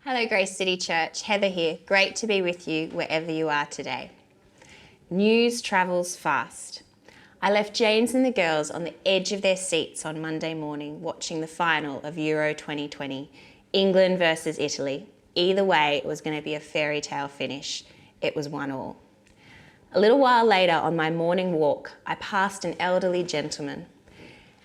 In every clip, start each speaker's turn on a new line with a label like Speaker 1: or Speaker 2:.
Speaker 1: Hello Grace City Church, Heather here. Great to be with you wherever you are today. News travels fast. I left James and the girls on the edge of their seats on Monday morning watching the final of Euro 2020, England versus Italy. Either way, it was going to be a fairy tale finish. It was 1-1. A little while later on my morning walk, I passed an elderly gentleman.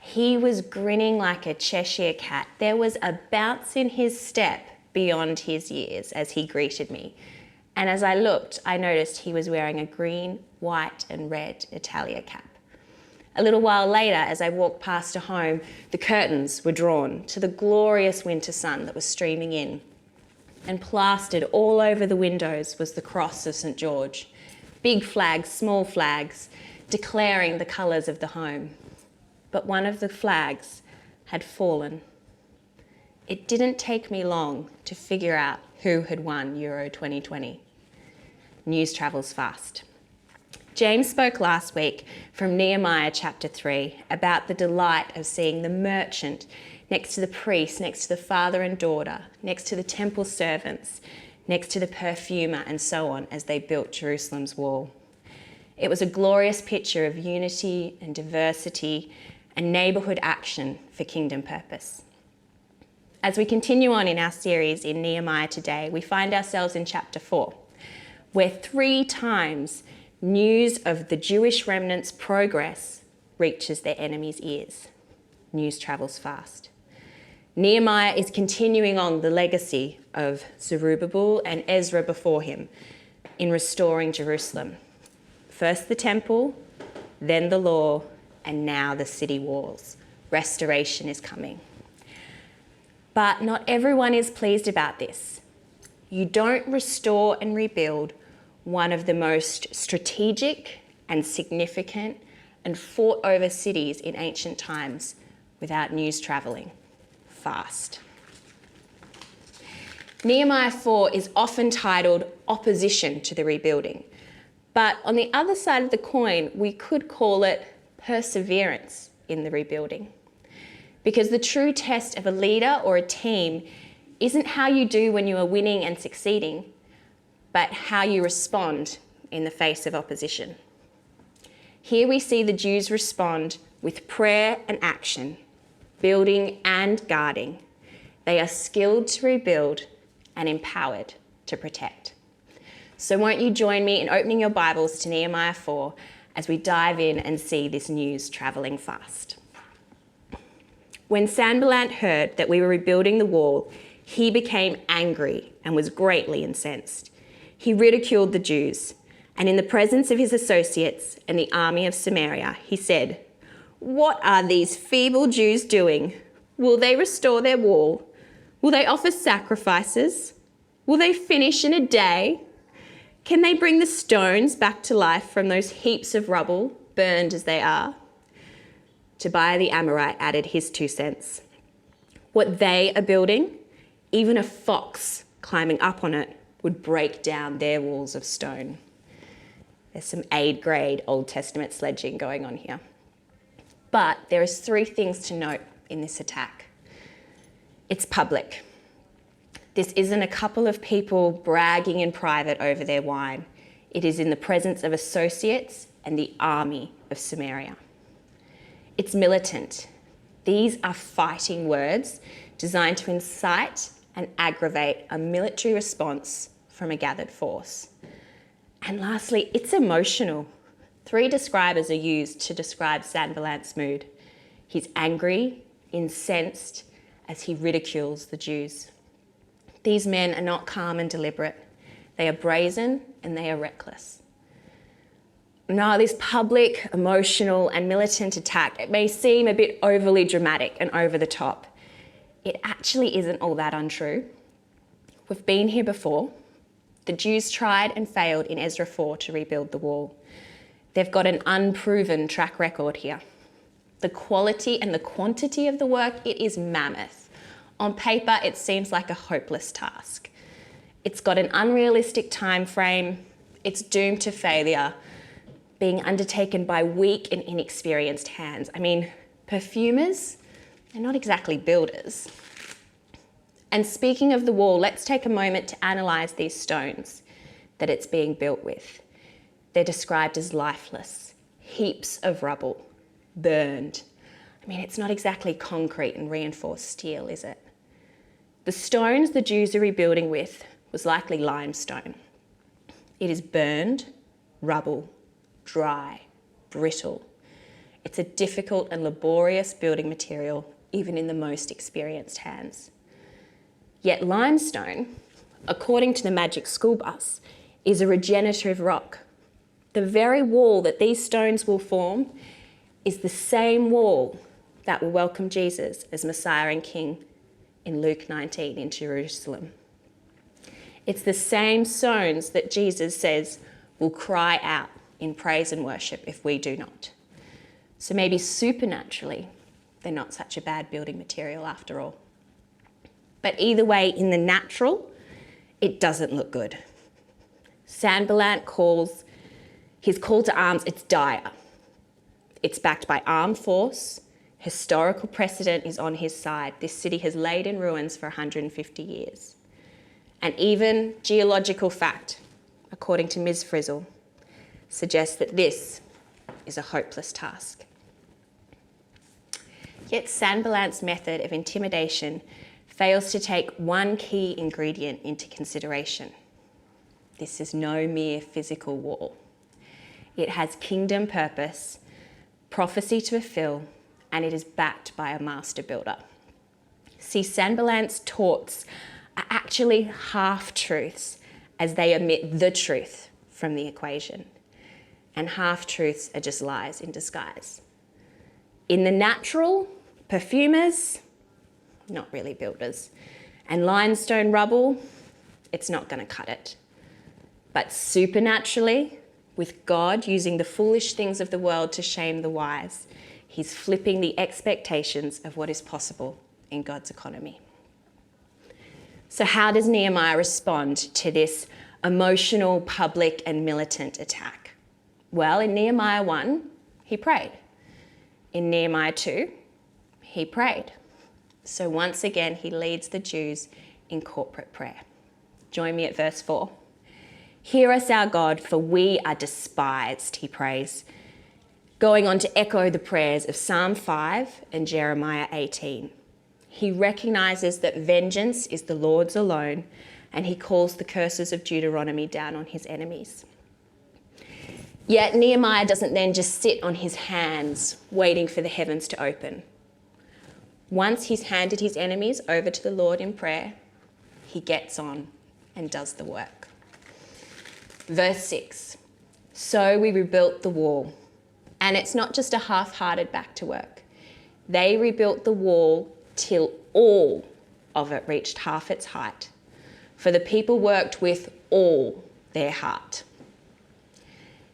Speaker 1: He was grinning like a Cheshire cat. There was a bounce in his step beyond his years as he greeted me. And as I looked, I noticed he was wearing a green, white and red Italia cap. A little while later, as I walked past a home, the curtains were drawn to the glorious winter sun that was streaming in. And plastered all over the windows was the cross of St. George. Big flags, small flags, declaring the colours of the home. But one of the flags had fallen. It didn't take me long to figure out who had won Euro 2020. News travels fast. James spoke last week from Nehemiah chapter 3 about the delight of seeing the merchant next to the priest, next to the father and daughter, next to the temple servants, next to the perfumer and so on as they built Jerusalem's wall. It was a glorious picture of unity and diversity and neighbourhood action for kingdom purpose. As we continue on in our series in Nehemiah today, we find ourselves in chapter 4, where 3 times news of the Jewish remnant's progress reaches their enemies' ears. News travels fast. Nehemiah is continuing on the legacy of Zerubbabel and Ezra before him in restoring Jerusalem. First the temple, then the law, and now the city walls. Restoration is coming. But not everyone is pleased about this. You don't restore and rebuild one of the most strategic and significant and fought over cities in ancient times without news travelling fast. Nehemiah 4 is often titled Opposition to the Rebuilding. But on the other side of the coin, we could call it Perseverance in the Rebuilding. Because the true test of a leader or a team isn't how you do when you are winning and succeeding, but how you respond in the face of opposition. Here we see the Jews respond with prayer and action, building and guarding. They are skilled to rebuild and empowered to protect. So won't you join me in opening your Bibles to Nehemiah 4 as we dive in and see this news travelling fast. When Sanballat heard that we were rebuilding the wall, he became angry and was greatly incensed. He ridiculed the Jews, and in the presence of his associates and the army of Samaria, he said, "What are these feeble Jews doing? Will they restore their wall? Will they offer sacrifices? Will they finish in a day? Can they bring the stones back to life from those heaps of rubble, burned as they are?" Tobiah the Amorite added his 2 cents. What they are building, even a fox climbing up on it would break down their walls of stone. There's some grade Old Testament sledging going on here. But there is 3 things to note in this attack. It's public. This isn't a couple of people bragging in private over their wine. It is in the presence of associates and the army of Samaria. It's militant. These are fighting words designed to incite and aggravate a military response from a gathered force. And lastly, it's emotional. 3 describers are used to describe Sanballat's mood. He's angry, incensed, as he ridicules the Jews. These men are not calm and deliberate. They are brazen and they are reckless. Now, this public, emotional and militant attack, it may seem a bit overly dramatic and over the top. It actually isn't all that untrue. We've been here before. The Jews tried and failed in Ezra 4 to rebuild the wall. They've got an unproven track record here. The quality and the quantity of the work, it is mammoth. On paper, it seems like a hopeless task. It's got an unrealistic time frame. It's doomed to failure, being undertaken by weak and inexperienced hands. I mean, perfumers, they're not exactly builders. And speaking of the wall, let's take a moment to analyse these stones that it's being built with. They're described as lifeless, heaps of rubble, burned. I mean, it's not exactly concrete and reinforced steel, is it? The stones the Jews are rebuilding with was likely limestone. It is burned, rubble, dry, brittle. It's a difficult and laborious building material, even in the most experienced hands. Yet limestone, according to the Magic School Bus, is a regenerative rock. The very wall that these stones will form is the same wall that will welcome Jesus as Messiah and King in Luke 19 in Jerusalem. It's the same stones that Jesus says will cry out in praise and worship if we do not. So maybe supernaturally, they're not such a bad building material after all. But either way, in the natural, it doesn't look good. Sanballat calls his call to arms, it's dire. It's backed by armed force. Historical precedent is on his side. This city has laid in ruins for 150 years. And even geological fact, according to Ms. Frizzle, suggests that this is a hopeless task. Yet Sanballat's method of intimidation fails to take one key ingredient into consideration. This is no mere physical wall. It has kingdom purpose, prophecy to fulfill, and it is backed by a master builder. See, Sanballat's taunts are actually half-truths as they omit the truth from the equation. And half-truths are just lies in disguise. In the natural, perfumers, not really builders. And limestone rubble, it's not going to cut it. But supernaturally, with God using the foolish things of the world to shame the wise, he's flipping the expectations of what is possible in God's economy. So how does Nehemiah respond to this emotional, public, and militant attack? Well, in Nehemiah 1, he prayed. In Nehemiah 2, he prayed. So once again, he leads the Jews in corporate prayer. Join me at verse 4. Hear us, our God, for we are despised, he prays. Going on to echo the prayers of Psalm 5 and Jeremiah 18. He recognises that vengeance is the Lord's alone, and he calls the curses of Deuteronomy down on his enemies. Yet Nehemiah doesn't then just sit on his hands waiting for the heavens to open. Once he's handed his enemies over to the Lord in prayer, he gets on and does the work. Verse 6, so we rebuilt the wall. And it's not just a half-hearted back to work. They rebuilt the wall till all of it reached half its height. For the people worked with all their heart.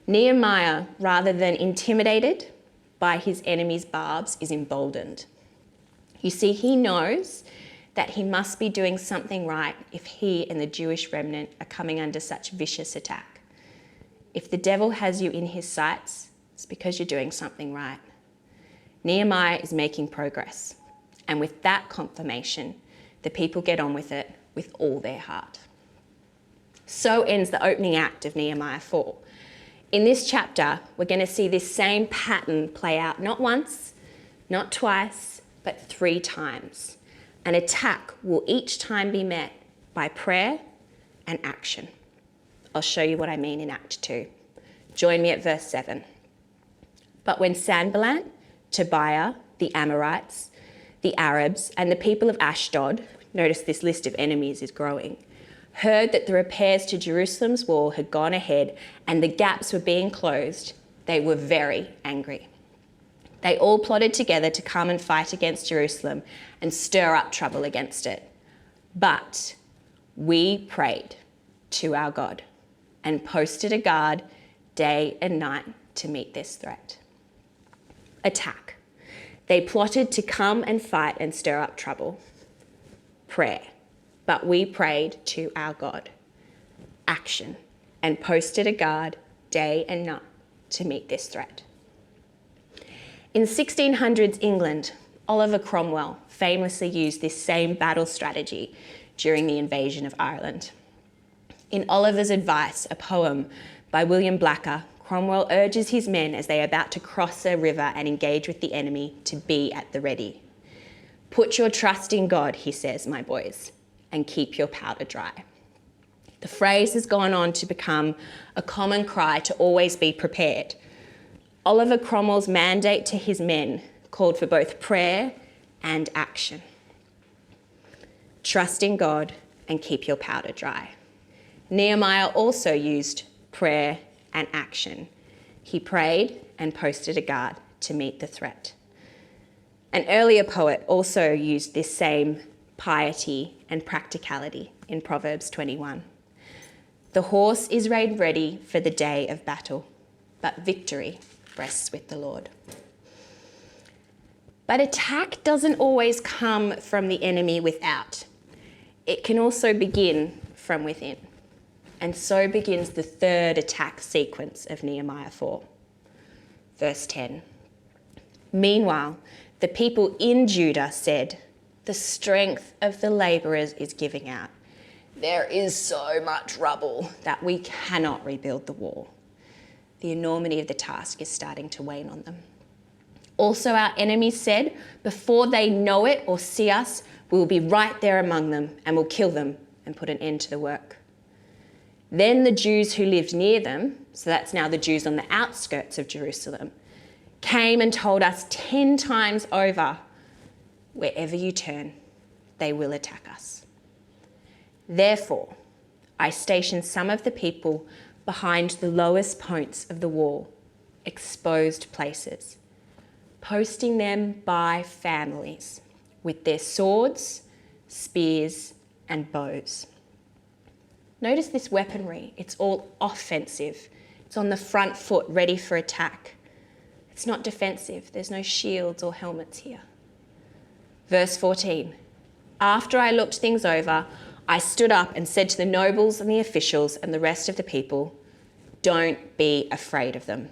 Speaker 1: Nehemiah, rather than intimidated by his enemies' barbs, is emboldened. You see, he knows that he must be doing something right if he and the Jewish remnant are coming under such vicious attack. If the devil has you in his sights, it's because you're doing something right. Nehemiah is making progress. And with that confirmation, the people get on with it with all their heart. So ends the opening act of Nehemiah 4. In this chapter, we're going to see this same pattern play out not once, not twice, but 3 times. An attack will each time be met by prayer and action. I'll show you what I mean in Act 2. Join me at verse 7. But when Sanballat, Tobiah, the Amorites, the Arabs, and the people of Ashdod, notice this list of enemies is growing, heard that the repairs to Jerusalem's wall had gone ahead and the gaps were being closed, they were very angry. They all plotted together to come and fight against Jerusalem and stir up trouble against it. But we prayed to our God and posted a guard day and night to meet this threat. Attack. They plotted to come and fight and stir up trouble. Prayer. But we prayed to our God. Action. And posted a guard day and night to meet this threat. In 1600s England, Oliver Cromwell famously used this same battle strategy during the invasion of Ireland. In Oliver's Advice, a poem by William Blacker, Cromwell urges his men as they are about to cross a river and engage with the enemy to be at the ready. "Put your trust in God," he says, "my boys, and keep your powder dry." The phrase has gone on to become a common cry to always be prepared. Oliver Cromwell's mandate to his men called for both prayer and action. Trust in God and keep your powder dry. Nehemiah also used prayer and action. He prayed and posted a guard to meet the threat. An earlier poet also used this same piety and practicality in Proverbs 21. "The horse is made ready for the day of battle, but victory rests with the Lord." But attack doesn't always come from the enemy without. It can also begin from within. And so begins the third attack sequence of Nehemiah 4. Verse 10. "Meanwhile, the people in Judah said, 'The strength of the labourers is giving out. There is so much rubble that we cannot rebuild the wall.' The enormity of the task is starting to wane on them. Also our enemies said, 'Before they know it or see us, we will be right there among them and will kill them and put an end to the work.' Then the Jews who lived near them," so that's now the Jews on the outskirts of Jerusalem, "came and told us 10 times over, 'Wherever you turn, they will attack us.' Therefore, I stationed some of the people behind the lowest points of the wall, exposed places, posting them by families with their swords, spears, and bows." Notice this weaponry. It's all offensive. It's on the front foot, ready for attack. It's not defensive. There's no shields or helmets here. Verse 14. "After I looked things over, I stood up and said to the nobles and the officials and the rest of the people, 'Don't be afraid of them.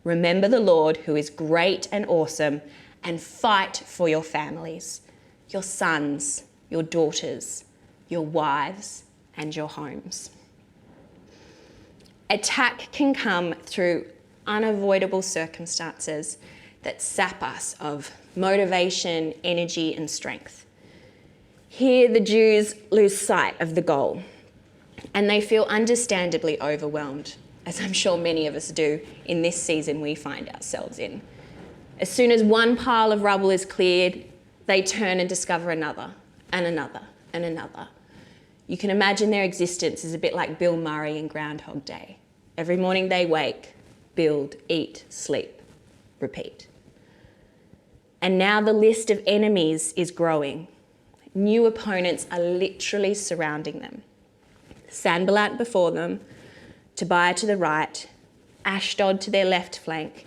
Speaker 1: Remember the Lord, who is great and awesome, and fight for your families, your sons, your daughters, your wives, and your homes.'" Attack can come through unavoidable circumstances that sap us of motivation, energy, and strength. Here, the Jews lose sight of the goal, and they feel understandably overwhelmed, as I'm sure many of us do in this season we find ourselves in. As soon as one pile of rubble is cleared, they turn and discover another, and another, and another. You can imagine their existence is a bit like Bill Murray in Groundhog Day. Every morning they wake, build, eat, sleep, repeat. And now the list of enemies is growing. New opponents are literally surrounding them. Sanballat before them, Tobiah to the right, Ashdod to their left flank,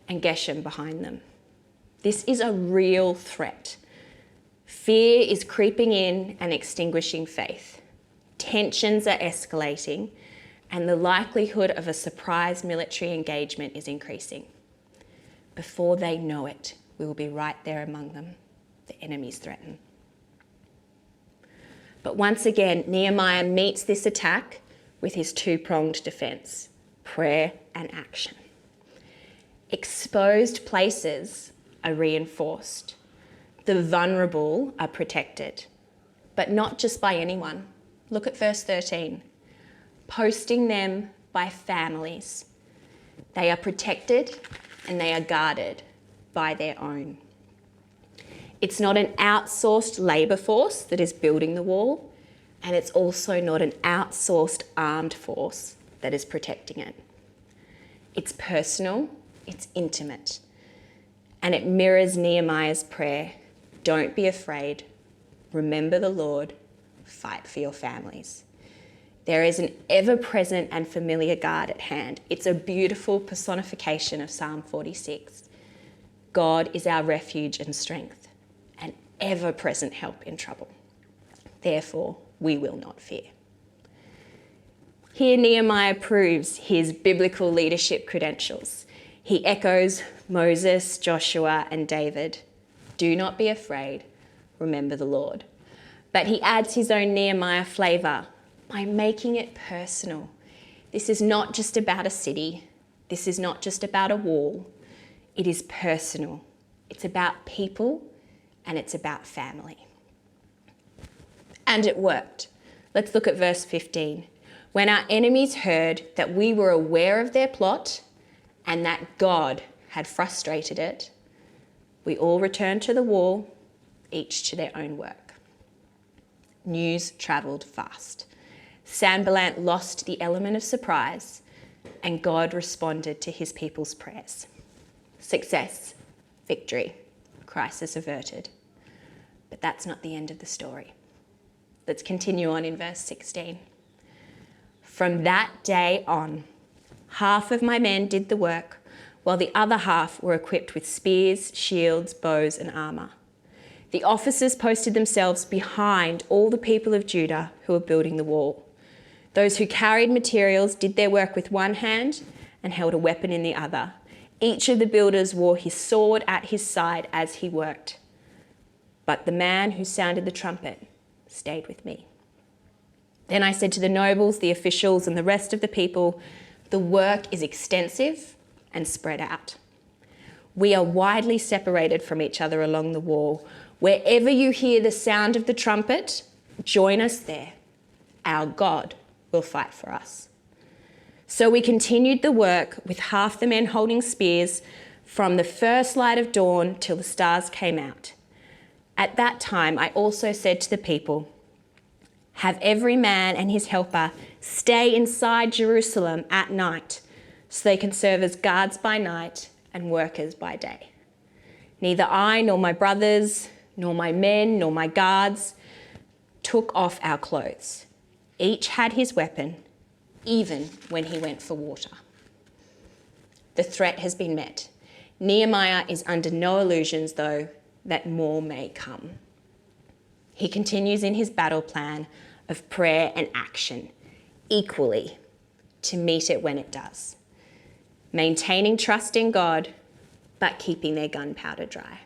Speaker 1: and Geshem behind them. This is a real threat. Fear is creeping in and extinguishing faith. Tensions are escalating, and the likelihood of a surprise military engagement is increasing. Before they know it, we will be right there among them. The enemies threaten. But once again, Nehemiah meets this attack with his two-pronged defence, prayer and action. Exposed places are reinforced. The vulnerable are protected, but not just by anyone. Look at verse 13. Posting them by families. They are protected and they are guarded by their own. It's not an outsourced labour force that is building the wall, and it's also not an outsourced armed force that is protecting it. It's personal, it's intimate, and it mirrors Nehemiah's prayer. Don't be afraid. Remember the Lord. Fight for your families. There is an ever-present and familiar God at hand. It's a beautiful personification of Psalm 46. God is our refuge and strength, an ever-present help in trouble. Therefore, we will not fear. Here, Nehemiah proves his biblical leadership credentials. He echoes Moses, Joshua, and David. Do not be afraid. Remember the Lord. But he adds his own Nehemiah flavour by making it personal. This is not just about a city. This is not just about a wall. It is personal. It's about people and it's about family. And it worked. Let's look at verse 15. When our enemies heard that we were aware of their plot and that God had frustrated it, we all returned to the wall, each to their own work. News travelled fast. Sanballat lost the element of surprise, and God responded to his people's prayers. Success, victory, crisis averted. But that's not the end of the story. Let's continue on in verse 16. From that day on, half of my men did the work, while the other half were equipped with spears, shields, bows, and armour. The officers posted themselves behind all the people of Judah who were building the wall. Those who carried materials did their work with one hand and held a weapon in the other. Each of the builders wore his sword at his side as he worked. But the man who sounded the trumpet stayed with me. Then I said to the nobles, the officials, and the rest of the people, the work is extensive and spread out. We are widely separated from each other along the wall. Wherever you hear the sound of the trumpet, join us there. Our God will fight for us. So we continued the work with half the men holding spears from the first light of dawn till the stars came out. At that time, I also said to the people, have every man and his helper stay inside Jerusalem at night so they can serve as guards by night and workers by day. Neither I nor my brothers, nor my men, nor my guards took off our clothes. Each had his weapon, even when he went for water. The threat has been met. Nehemiah is under no illusions, though, that more may come. He continues in his battle plan of prayer and action equally to meet it when it does, maintaining trust in God, but keeping their gunpowder dry.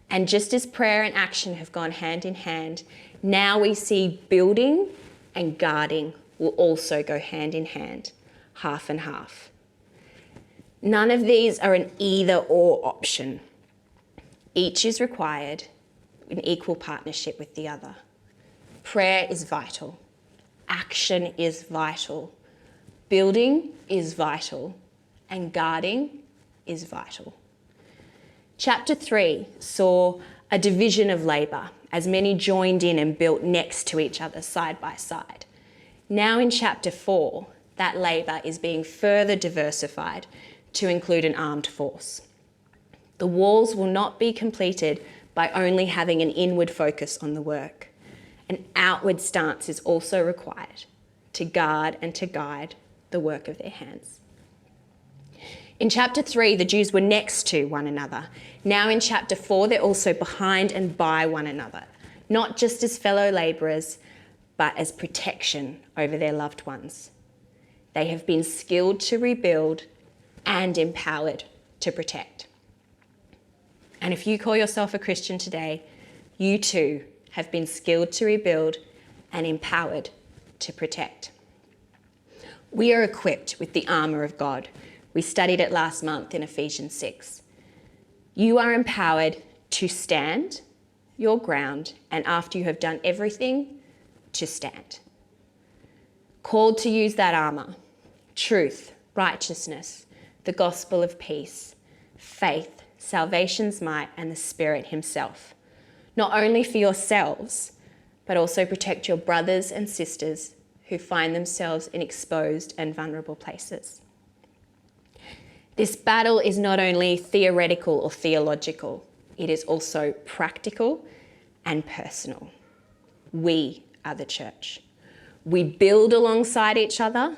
Speaker 1: And just as prayer and action have gone hand in hand, now we see building and guarding will also go hand in hand, half and half. None of these are an either-or option. Each is required in equal partnership with the other. Prayer is vital. Action is vital. Building is vital. And guarding is vital. Chapter 3 saw a division of labour as many joined in and built next to each other side by side. Now in chapter 4, that labour is being further diversified to include an armed force. The walls will not be completed by only having an inward focus on the work. An outward stance is also required to guard and to guide the work of their hands. In chapter 3, the Jews were next to one another. Now in chapter 4, they're also behind and by one another, not just as fellow labourers, but as protection over their loved ones. They have been skilled to rebuild and empowered to protect. And if you call yourself a Christian today, you too have been skilled to rebuild and empowered to protect. We are equipped with the armour of God. We studied it last month in Ephesians 6. You are empowered to stand your ground, and after you have done everything, to stand. Called to use that armour: truth, righteousness, the gospel of peace, faith, salvation's might, and the Spirit himself. Not only for yourselves, but also protect your brothers and sisters who find themselves in exposed and vulnerable places. This battle is not only theoretical or theological, it is also practical and personal. We are the church. We build alongside each other,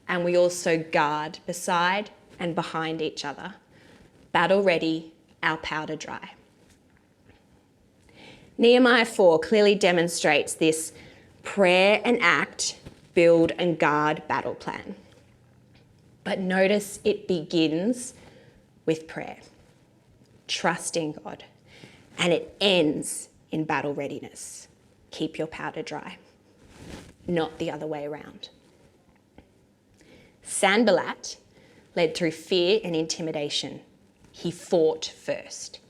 Speaker 1: and we also guard beside and behind each other. Battle ready, our powder dry. Nehemiah 4 clearly demonstrates this prayer and act, build and guard battle plan. But notice it begins with prayer, trusting God, and it ends in battle readiness. Keep your powder dry, not the other way around. Sanballat led through fear and intimidation. He fought first.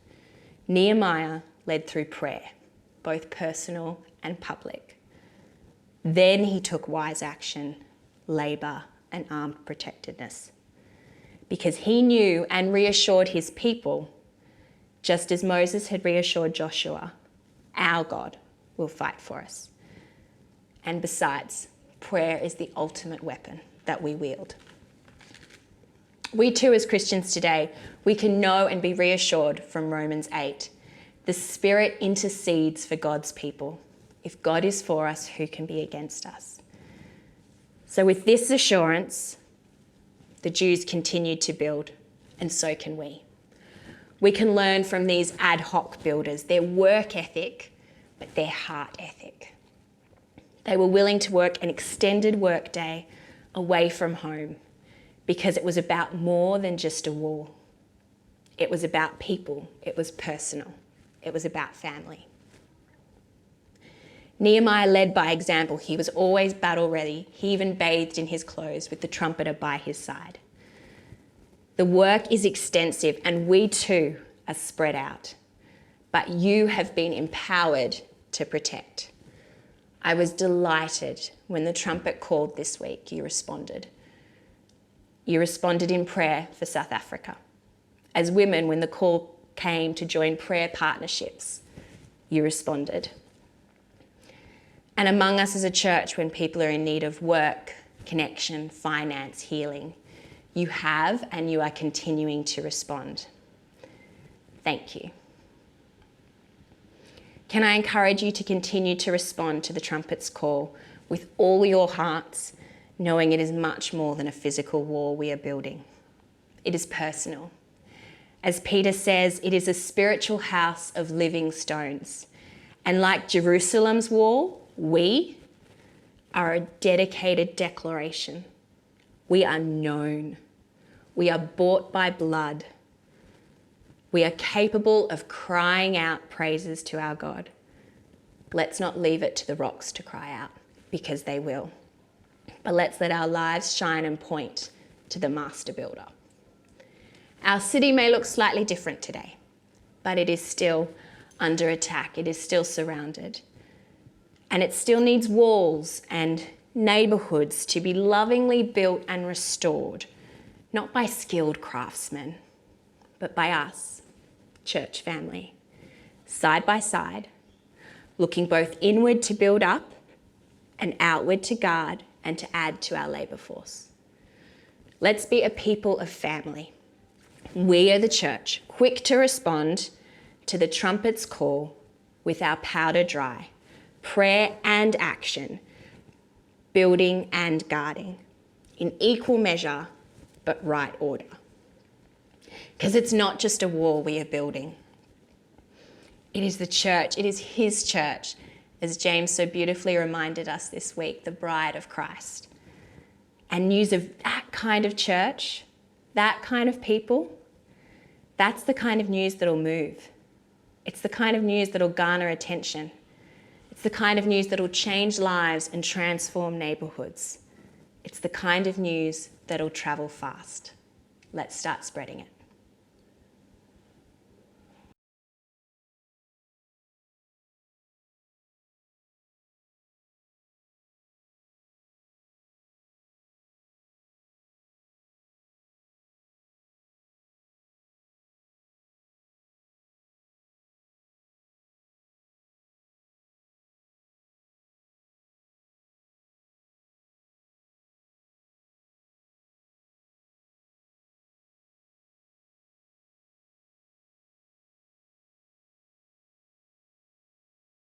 Speaker 1: Nehemiah led through prayer, both personal and public. Then he took wise action, labour and armed protectedness, because he knew and reassured his people, just as Moses had reassured Joshua, our God will fight for us. And besides, prayer is the ultimate weapon that we wield. We too, as Christians today, we can know and be reassured from Romans 8. The Spirit intercedes for God's people. If God is for us, who can be against us? So with this assurance, the Jews continued to build, and so can we. We can learn from these ad hoc builders, their work ethic, but their heart ethic. They were willing to work an extended work day away from home because it was about more than just a wall. It was about people. It was personal. It was about family. Nehemiah led by example. He was always battle ready. He even bathed in his clothes with the trumpeter by his side. The work is extensive and we too are spread out, but you have been empowered to protect. I was delighted when the trumpet called this week, you responded. You responded in prayer for South Africa. As women, when the call came to join prayer partnerships, you responded. And among us as a church, when people are in need of work, connection, finance, healing, you have and you are continuing to respond. Thank you. Can I encourage you to continue to respond to the trumpet's call with all your hearts, knowing it is much more than a physical wall we are building. It is personal. As Peter says, it is a spiritual house of living stones. And like Jerusalem's wall, we are a dedicated declaration. We are known. We are bought by blood. We are capable of crying out praises to our God. Let's not leave it to the rocks to cry out, because they will. But let's let our lives shine and point to the master builder. Our city may look slightly different today, but it is still under attack. It is still surrounded. And it still needs walls and neighbourhoods to be lovingly built and restored, not by skilled craftsmen, but by us, church family, side by side, looking both inward to build up and outward to guard and to add to our labour force. Let's be a people of family. We are the church, quick to respond to the trumpet's call with our powder dry, prayer and action, building and guarding, in equal measure, but right order. Because it's not just a wall we are building. It is the church, it is his church, as James so beautifully reminded us this week, the bride of Christ. And news of that kind of church, that kind of people, that's the kind of news that'll move. It's the kind of news that'll garner attention. It's the kind of news that'll change lives and transform neighbourhoods. It's the kind of news that'll travel fast. Let's start spreading it.